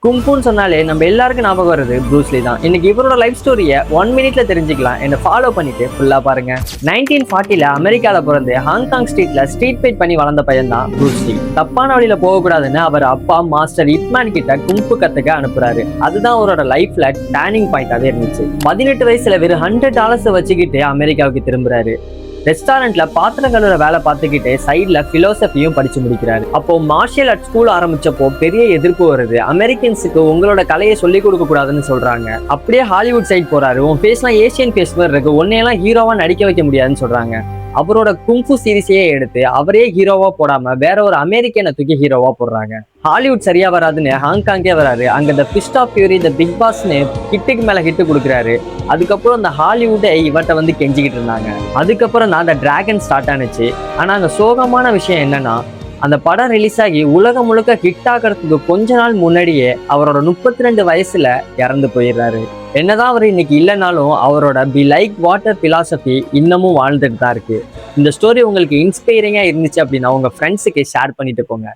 கும்புன்னு சொன்னாலே நம்ம எல்லாருக்கும் ஞாபகம் வருது ப்ரூஸ்லி தான். இன்னைக்கு இவரோட லைஃப் ஸ்டோரியை 1 மினிட்ல தெரிஞ்சுக்கலாம். என்ன ஃபாலோ பண்ணிட்டு ஃபுல்லா பாருங்க. 1940ல அமெரிக்கால பிறந்து ஹாங்காங் ஸ்ட்ரீட்ல ஸ்ட்ரீட் ஃபைட் பண்ணி வளர்ந்த பையன் தான் ப்ரூஸ்லி. தப்பான வழியில போகக்கூடாதுன்னு அவர் அப்பா மாஸ்டர் இப்மான் கிட்ட கும்பு கத்துக்க அனுப்புறாரு. அதுதான் அவரோட லைஃப்ல டர்னிங் பாயிண்டாவே இருந்துச்சு. 18 வயசுல வெறும் $100 வச்சுக்கிட்டு அமெரிக்காவுக்கு திரும்புறாரு. ரெஸ்டாரண்ட்ல பாத்திரம் கழுவுற வேலை பார்த்துக்கிட்டே சைட்ல பிலோசபியும் படிச்சு முடிக்கிறாரு. அப்போ மார்ஷியல் ஆர்ட் ஸ்கூல் ஆரம்பிச்சப்போ பெரிய எதிர்ப்பு வருது. அமெரிக்கன்ஸுக்கு உங்களோட கலையை சொல்லிக் கொடுக்க கூடாதுன்னு சொல்றாங்க. அப்படியே ஹாலிவுட் சைட் போறாரு. உன் ஃபேஸ்லாம் ஏசியன் ஃபேஸ் மாதிரி இருக்கு, உன்னையெல்லாம் ஹீரோவா நடிக்க வைக்க முடியாதுன்னு சொல்றாங்க. அவரோட குங்ஃபு சீரிஸையே எடுத்து அவரே ஹீரோவா போடாம வேற ஒரு அமெரிக்கனை தூக்கி ஹீரோவா போடுறாங்க. ஹாலிவுட் சரியா வராதுன்னு ஹாங்காங்கே வராரு. அங்க இந்த பிஸ்ட் ஆஃப் ஃபியூரி, இந்த பிக் பாஸ்னு ஹிட்டுக்கு மேல ஹிட்டு கொடுக்குறாரு. அதுக்கப்புறம் இந்த ஹாலிவுட்டை இவர்கிட்ட கெஞ்சிக்கிட்டு இருந்தாங்க. அதுக்கப்புறம் தான் அந்த டிராகன் ஸ்டார்ட் ஆனிச்சு. ஆனா அங்க சோகமான விஷயம் என்னன்னா, அந்த படம் ரிலீஸ் ஆகி உலகம் முழுக்க ஹிட் ஆகிறதுக்கு கொஞ்ச நாள் முன்னாடியே அவரோட 32 வயசுல இறந்து போயிடுறாரு. என்னதான் அவர் இன்னைக்கு இல்லைனாலும் அவரோட பி லைக் வாட்டர் பிலாசபி இன்னமும் வாழ்ந்துட்டு தான் இருக்கு. இந்த ஸ்டோரி உங்களுக்கு இன்ஸ்பைரிங்கா இருந்துச்சு அப்படின்னா உங்க ஃப்ரெண்ட்ஸுக்கு ஷேர் பண்ணிட்டு போங்க.